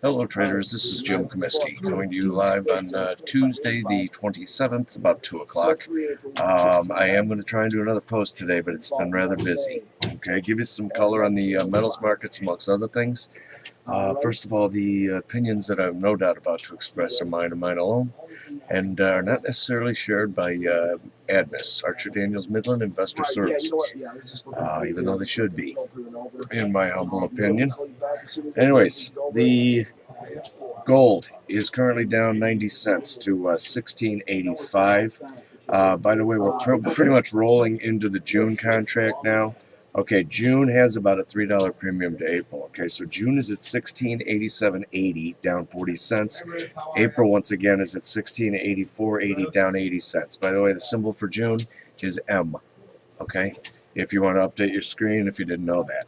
Hello traders, this is Jim Comiskey coming to you live on Tuesday the 27th, about 2 o'clock. I am going to try and do another post today, but it's been rather busy. Okay, give you some color on the metals markets amongst other things. First of all, the opinions that I'm no doubt about to express are mine and mine alone, and are not necessarily shared by ADMIS, Archer Daniels Midland Investor Services, even though they should be, in my humble opinion. Anyways, the gold is currently down 90 cents to 16.85. By the way, we're pretty much rolling into the June contract now. Okay, June has about a $3 premium to April. Okay, so June is at 16.87.80, down 40 cents. April, once again, is at 16.84.80, down 80 cents. By the way, the symbol for June is M. Okay, if you want to update your screen, if you didn't know that.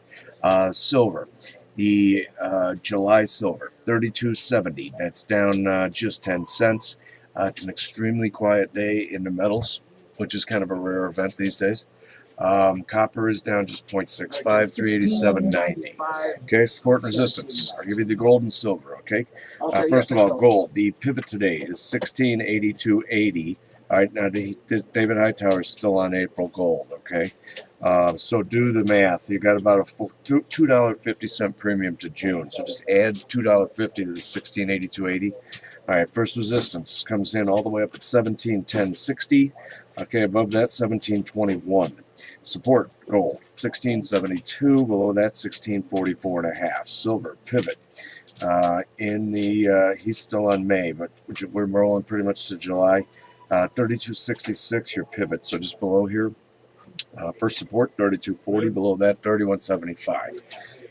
Silver. The July silver, 32.70. That's down just 10 cents. It's an extremely quiet day in the metals, which is kind of a rare event these days. Copper is down just 0.65, 387.90. Okay, support and resistance. I'll give you the gold and silver, okay? First of all, gold. The pivot today is 1682.80. All right, now David Hightower is still on April gold, okay? So do the math. You got about a $2.50 premium to June. So just add $2.50 to the 1682.80. All right, first resistance comes in all the way up at 1710.60. Okay, above that 1721. Support gold 1672. Below that 1644.5. Silver pivot. He's still on May, but we're rolling pretty much to July. 32.66 your pivot. So just below here. First support 32.40. Below that 31.75.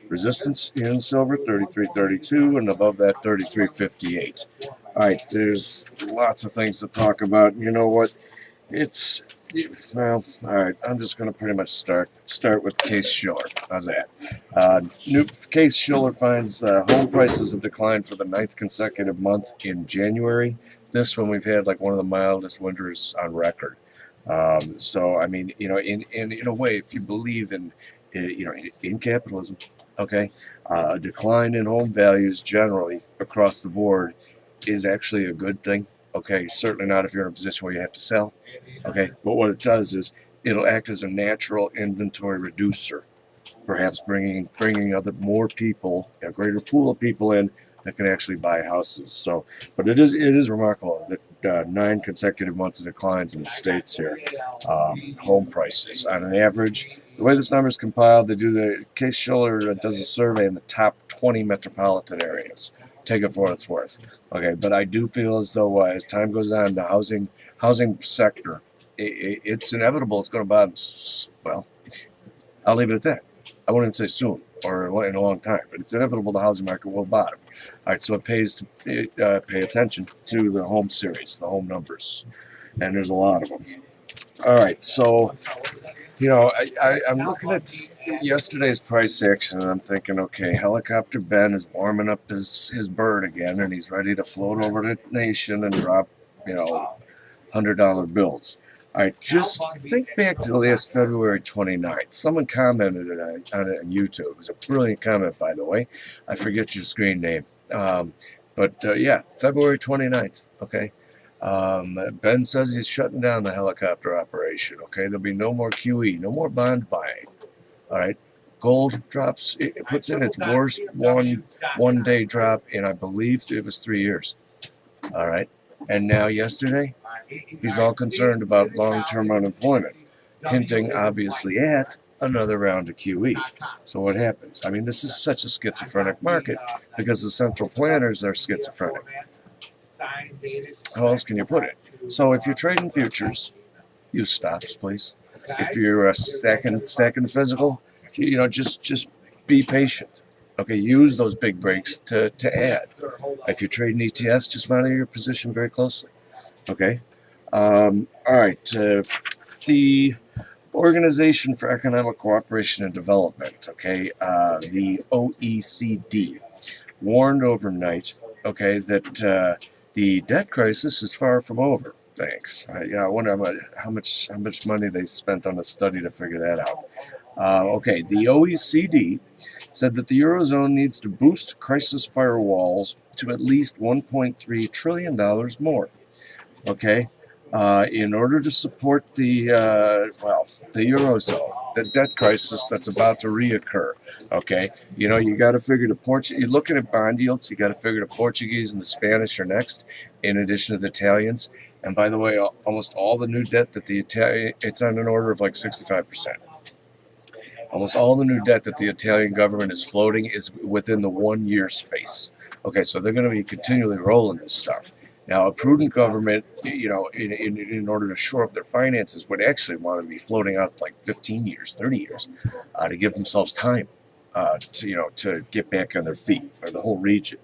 Resistance in silver 33.32, and above that 33.58. All right, there's lots of things to talk about. You know what? Well, all right. I'm just going to pretty much start with Case-Shiller. How's that? Case-Shiller finds home prices have declined for the 9th consecutive month in January. This one we've had like one of the mildest winters on record. So I mean, you know, in a way, if you believe in capitalism, okay, a decline in home values generally across the board is actually a good thing. Okay, certainly not if you're in a position where you have to sell. Okay, but what it does is it'll act as a natural inventory reducer, perhaps bringing more people, a greater pool of people in that can actually buy houses. So, but it is remarkable that 9 consecutive months of declines in the states here. Home prices on an average. The way this number is compiled, Case-Shiller does a survey in the top 20 metropolitan areas. Take it for what it's worth. Okay, but I do feel as though as time goes on, the housing sector, it's inevitable. It's going to bottom. Well, I'll leave it at that. I wouldn't say soon or in a long time, but it's inevitable the housing market will bottom. All right, so it pays to pay attention to the home series, the home numbers, and there's a lot of them. All right, so I'm looking at yesterday's price action, and I'm thinking, okay, Helicopter Ben is warming up his bird again, and he's ready to float over the nation and drop, $100 bills. All right, just think back to the last February 29th. Someone commented on it on YouTube. It was a brilliant comment, by the way. I forget your screen name. Yeah, February 29th, okay? Ben says he's shutting down the helicopter operation, okay? There'll be no more QE, no more bond buying, all right? Gold drops, it puts in its worst one-day drop in, I believe, it was 3 years, all right? And now yesterday, he's all concerned about long-term unemployment, hinting obviously at another round of QE. So what happens? I mean, this is such a schizophrenic market because the central planners are schizophrenic. How else can you put it? So if you're trading futures, use stops, please. If you're stacking physical, just be patient. Okay, use those big breaks to add. If you're trading ETFs, just monitor your position very closely. Okay. All right. The Organization for Economic Cooperation and Development, okay, the OECD, warned overnight, okay, that the debt crisis is far from over. Thanks. I wonder how much money they spent on a study to figure that out. Okay, the OECD said that the Eurozone needs to boost crisis firewalls to at least $1.3 trillion more. Okay, in order to support the Eurozone, the debt crisis that's about to reoccur. Okay, you got to figure you're looking at bond yields, you got to figure the Portuguese and the Spanish are next, in addition to the Italians. And by the way, almost all the new debt that it's on an order of like 65%. Almost all the new debt that the Italian government is floating is within the 1 year space. Okay, so they're going to be continually rolling this stuff. Now, a prudent government, in order to shore up their finances, would actually want to be floating out like 15 years, 30 years, to give themselves time to get back on their feet, or the whole region.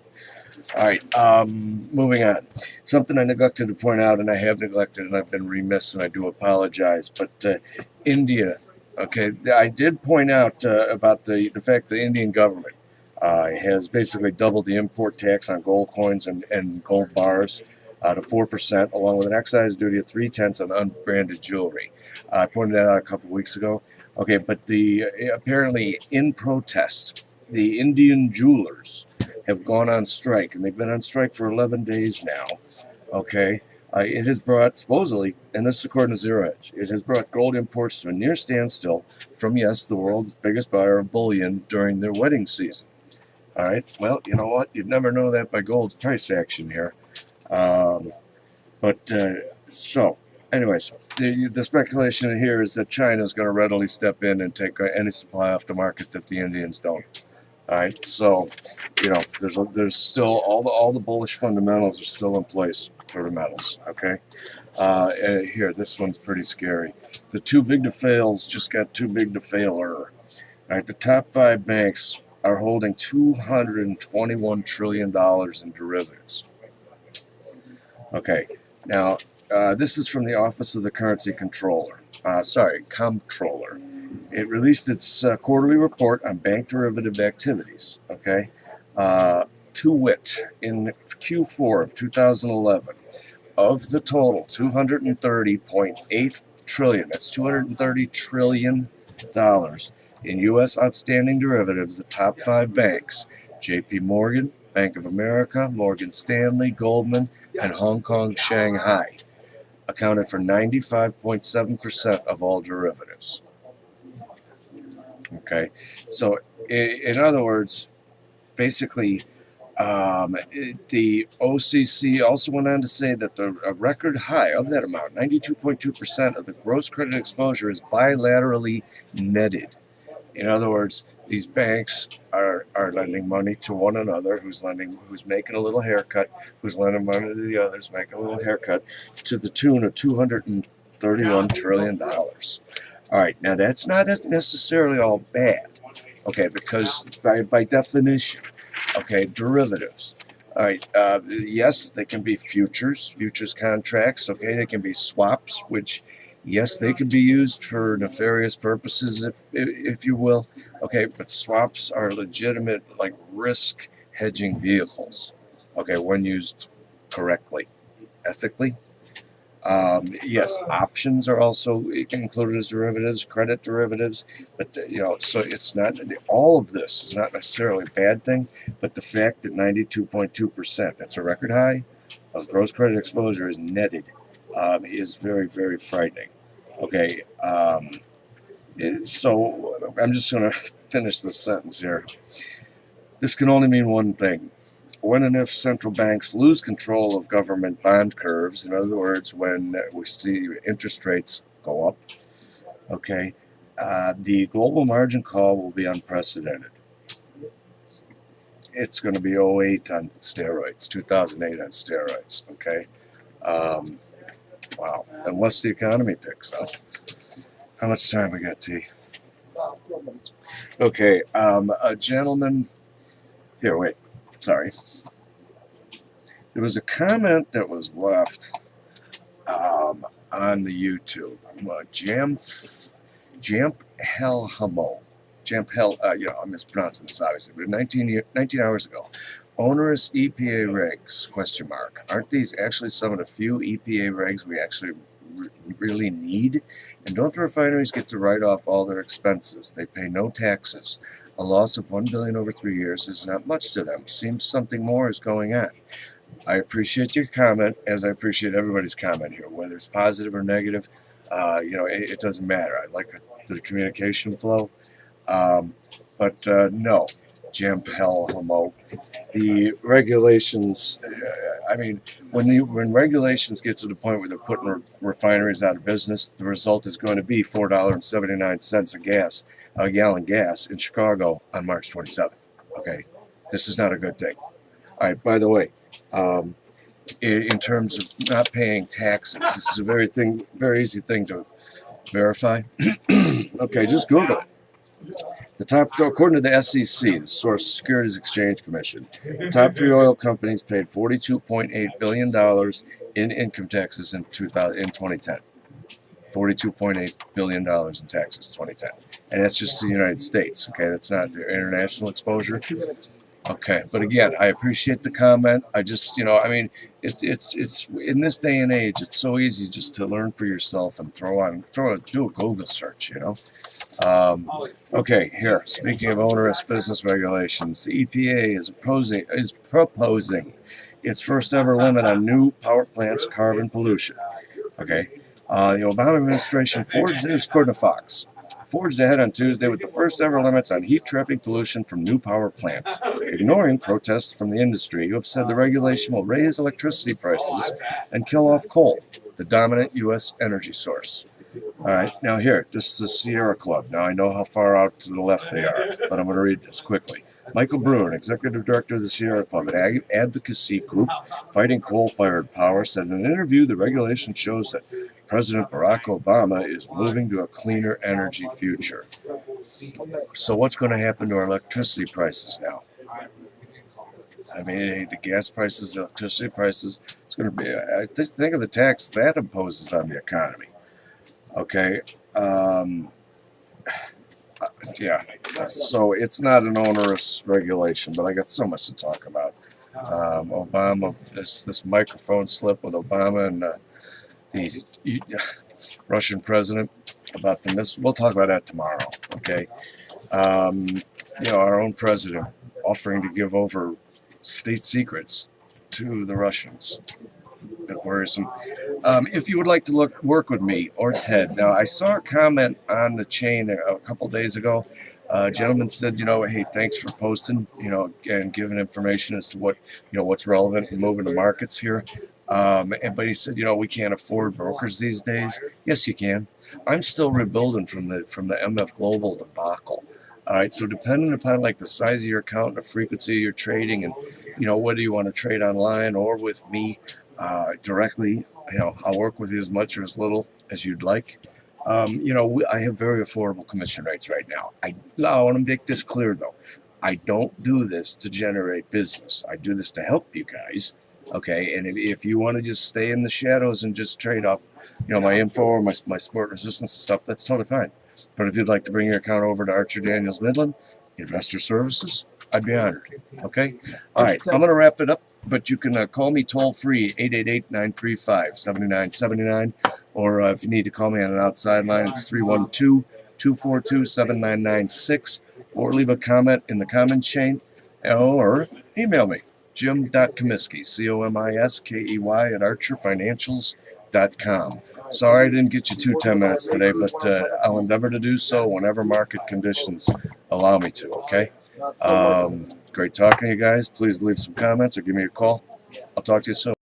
All right, moving on. Something I neglected to point out, and I have neglected, and I've been remiss, and I do apologize, but India. Okay, I did point out about the fact the Indian government has basically doubled the import tax on gold coins and gold bars to 4%, along with an excise duty of 3/10 on unbranded jewelry. I pointed that out a couple of weeks ago. Okay, but apparently in protest, the Indian jewelers have gone on strike, and they've been on strike for 11 days now. Okay. It has brought, supposedly, and this is according to Zero Hedge, it has brought gold imports to a near standstill from, yes, the world's biggest buyer of bullion during their wedding season. All right. Well, you know what? You'd never know that by gold's price action here. So, anyways, the speculation here is that China is going to readily step in and take any supply off the market that the Indians don't. All right, so there's still all the bullish fundamentals are still in place for the metals. Okay, here, this one's pretty scary. The too big to fails just got too big to failer. All right, the top 5 banks are holding $221 trillion in derivatives. Okay, now this is from the Office of the Currency Comptroller. Comptroller. It released its quarterly report on bank derivative activities. Okay, to wit, in Q4 of 2011, of the total $230.8 trillion. That's $230 trillion in U.S. outstanding derivatives. The top 5 banks: J.P. Morgan, Bank of America, Morgan Stanley, Goldman, and Hong Kong Shanghai, accounted for 95.7% of all derivatives. Okay, so in other words, basically, the OCC also went on to say that a record high of that amount, 92.2% of the gross credit exposure, is bilaterally netted. In other words, these banks are lending money to one another, who's making a little haircut, who's lending money to the others, making a little haircut, to the tune of $231 trillion. All right, now that's not necessarily all bad, okay, because by definition, okay, derivatives. All right, yes, they can be futures contracts, okay, they can be swaps, which, yes, they can be used for nefarious purposes, if you will, okay, but swaps are legitimate, like, risk hedging vehicles, okay, when used correctly, ethically. Yes, options are also included as derivatives, credit derivatives, but so it's not, all of this is not necessarily a bad thing, but the fact that 92.2%, that's a record high, of gross credit exposure is netted, is very, very frightening. Okay, so I'm just going to finish this sentence here. This can only mean one thing. When and if central banks lose control of government bond curves, in other words, when we see interest rates go up, okay, the global margin call will be unprecedented. It's going to be 2008 on steroids, 2008 on steroids, okay? Wow, unless the economy picks up. How much time we got, T? 4 minutes. Okay, a gentleman, here, wait. Sorry. There was a comment that was left on the YouTube. I'm mispronouncing this obviously, but 19 hours ago. Onerous EPA regs, ? Aren't these actually some of the few EPA regs we actually really need? And don't the refineries get to write off all their expenses? They pay no taxes. A loss of $1 billion over 3 years is not much to them. Seems something more is going on. I appreciate your comment, as I appreciate everybody's comment here, whether it's positive or negative. It doesn't matter. I like the communication flow. No, Jim Hell Homo. The regulations, when regulations get to the point where they're putting refineries out of business, the result is going to be $4.79 a gallon gas in Chicago on March 27th. Okay, this is not a good thing. All right, by the way, in terms of not paying taxes, this is a very easy thing to verify. Okay, just Google it. According to the SEC, the Source Securities Exchange Commission, the top 3 oil companies paid $42.8 billion in income taxes in 2010. $42.8 billion in taxes, 2010. And that's just the United States, okay? That's not their international exposure. Okay, but again, I appreciate the comment. I just, it's in this day and age, it's so easy just to learn for yourself and do a Google search, Okay, here, speaking of onerous business regulations, the EPA is proposing its first ever limit on new power plants' carbon pollution. Okay, the Obama administration forged ahead on Tuesday with the first ever limits on heat-trapping pollution from new power plants, ignoring protests from the industry who have said the regulation will raise electricity prices and kill off coal, the dominant U.S. energy source. All right, now here, this is the Sierra Club. Now I know how far out to the left they are, but I'm going to read this quickly. Michael Bruin, executive director of the Sierra Club, an advocacy group fighting coal-fired power, said in an interview the regulation shows that President Barack Obama is moving to a cleaner energy future. So what's going to happen to our electricity prices now? The gas prices, the electricity prices, it's going to be, think of the tax that imposes on the economy. Okay, yeah, so it's not an onerous regulation, but I got so much to talk about. Obama, this microphone slip with Obama and the Russian president about the missile. We'll talk about that tomorrow, okay? Our own president offering to give over state secrets to the Russians. A bit worrisome. If you would like to work with me or Ted. Now, I saw a comment on the chain a couple days ago. A gentleman said, hey, thanks for posting, and giving information as to what's relevant and moving the markets here. But he said, we can't afford brokers these days. Yes, you can. I'm still rebuilding from the MF Global debacle. All right, so depending upon the size of your account and the frequency of your trading, and whether you want to trade online or with me directly, I'll work with you as much or as little as you'd like. I have very affordable commission rates right now. I want to make this clear though. I don't do this to generate business. I do this to help you guys. Okay, and if you want to just stay in the shadows and just trade off, my info or my sport resistance stuff, that's totally fine. But if you'd like to bring your account over to Archer Daniels Midland Investor Services, I'd be honored. Okay, all right, I'm going to wrap it up. But you can call me toll-free, 888-935-7979. Or if you need to call me on an outside line, it's 312-242-7996. Or leave a comment in the comment chain. Or email me, jim.comiskey, COMISKEY, at archerfinancials.com. Sorry I didn't get you 10 minutes today, but I'll endeavor to do so whenever market conditions allow me to, okay? Great talking to you guys. Please leave some comments or give me a call. I'll talk to you soon.